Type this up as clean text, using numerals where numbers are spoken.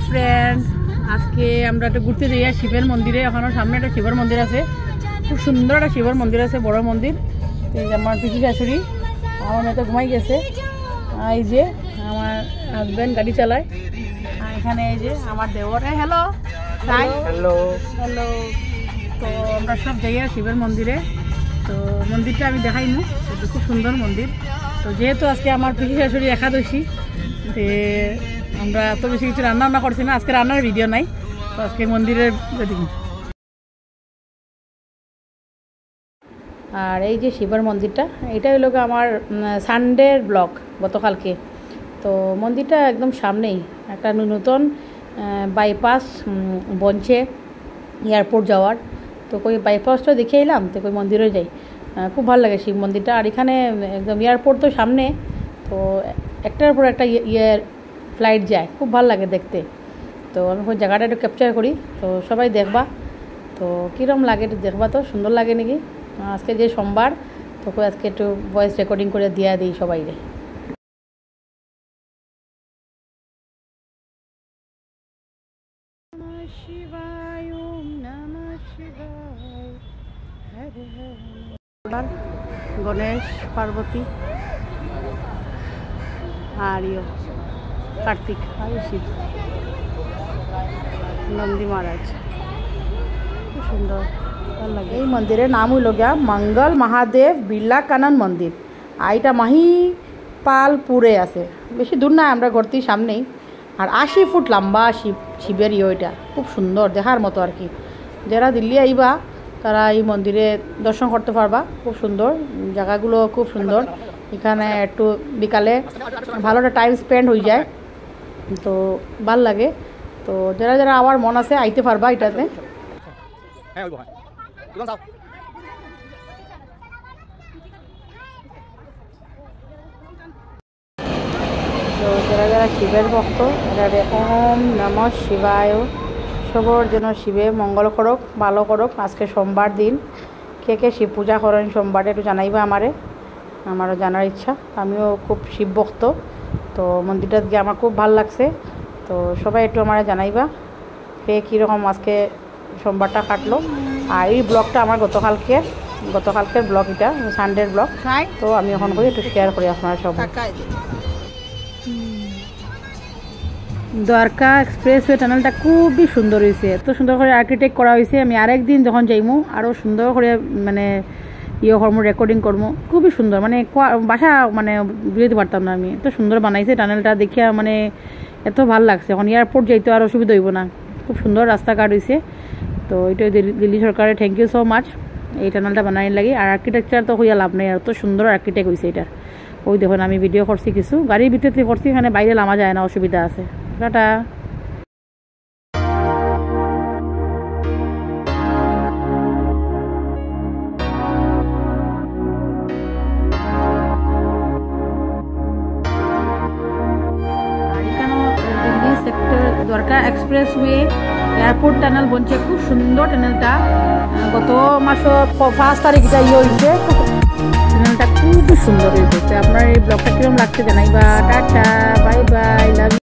Friend, আজকে আমরা একটু ঘুরতে যাই শিবের মন্দিরে। ওখানে সামনে একটা শিবের মন্দির আছে, খুব সুন্দর একটা শিবের মন্দির আছে, বড় মন্দির। এই যে আমার পিসি শাশুড়ি, আমার মেয়ে তো ঘুমাই গেছে। এই যে আমার হাজব্যান্ড গাড়ি চালায়, আর এখানে এই যে আমার দেওর। Hello hello hello. তো আমরা সব যাই শিবের মন্দিরে। তো মন্দিরটা আমি দেখাইমু, খুব সুন্দর মন্দির। তো যেহেতু আজকে আমার পিসি শাশুড়ি একাদশী, তো আমরা এত বেশি কিছু রান্না করছি না, আজকে রান্নার ভিডিও নাই। তো আজকে মন্দিরের দেখি। আর এই যে শিবের মন্দিরটা, এটা হলো আমার সানডের ব্লগ গতকালকে। তো মন্দিরটা একদম সামনেই, একটা নতুন বাইপাস বনছে এয়ারপোর্ট যাওয়ার। তো কই বাইপাসটা দেখে এলাম, তো কই মন্দিরে যাই। খুব ভালো লাগে শিব মন্দিরটা। আর এখানে একদম এয়ারপোর্ট তো সামনে, তো একটার পর একটা ফ্লাইট যায়, খুব ভালো লাগে দেখতে। তো আমি ওই জায়গাটা একটু ক্যাপচার করি, তো সবাই দেখবা। তো কীরকম লাগে একটু দেখবা, তো সুন্দর লাগে নাকি। আজকে যে সোমবার, তো আজকে একটু ভয়েস রেকর্ডিং করে দিয়া দিই সবাইরে। গণেশ পার্বতী আর কার্তিক আর শিব, নন্দী মহারাজ, খুব সুন্দর ভালো লাগে। এই মন্দিরের নাম হইল গিয়া মঙ্গল মহাদেব বিড়লা কানন মন্দির। আর এটা মাহিপালপুরে আছে, বেশি দূর না, আমরা ঘরতি সামনেই। আর 80 ফুট লম্বা শিবের এটা খুব সুন্দর দেখার মতো আর কি। যারা দিল্লি আইবা তারা এই মন্দিরে দর্শন করতে পারবা, খুব সুন্দর জায়গাগুলো, খুব সুন্দর। এখানে একটু বিকালে ভালো একটা টাইম স্পেন্ড হয়ে যায়, তো ভাল লাগে। তো যারা যারা আমার মন আছে আইতে পারবা এটাতে। তো যারা যারা শিবের ভক্ত, এরা ওম নমঃ শিবায়, সবর যেন শিবে মঙ্গল করক, ভালো করক। আজকে সোমবার দিন, কে কে শিব পূজা করেন সোমবারে একটু জানাইবা আমারও জানার ইচ্ছা। আমিও খুব শিব ভক্ত, তো মন্দিরটা গিয়ে আমার খুব ভালো লাগছে। তো সবাই একটু আমার জানাইবা কে কীরকম আজকে সোমবারটা কাটলো। আর এই ব্লগটা আমার গতকালকের ব্লগ, এটা সানডের ব্লগ। তো আমি এখন করে একটু শেয়ার করি আপনারা সব। দ্বারকা এক্সপ্রেসওয়ে টানেলটা খুবই সুন্দর হয়েছে, এত সুন্দর করে আর্কিটেক্ট করা হয়েছে। আমি আরেকদিন যখন যাইমু আরও সুন্দর করে মানে করবো, রেকর্ডিং করবো, খুবই সুন্দর। মানে বাসা মানে বুঝতে পারতাম না আমি, এত সুন্দর বানাইছে টানেলটা দেখিয়া, মানে এত ভালো লাগছে। এখন এয়ারপোর্ট যাইতে আর অসুবিধা হইব না, খুব সুন্দর রাস্তাঘাট হয়েছে। তো এটা দিল্লি সরকারের থ্যাংক ইউ সো মাচ এই টানেলটা বানাই লাগে। আর আর্কিটেকচার তো হইয়া লাভ নেই, এত সুন্দর আর্কিটেক্ট হয়েছে এটা। ওই দেখুন আমি ভিডিও করছি কিছু, গাড়ির ভিতরে করছি, এখানে বাইরে নামা যায় না, অসুবিধা আছে। Tata. Dwarka expressway airport tunnel বনছে, খুব সুন্দর টানেলটা। গত মাসের 5 তারিখ হয়েছে, টানেলটা খুবই সুন্দর হয়েছে। আপনার এই ব্লগটা কিরকম লাগছে জানাইবা। টাটা, বাই বাই, লাভ।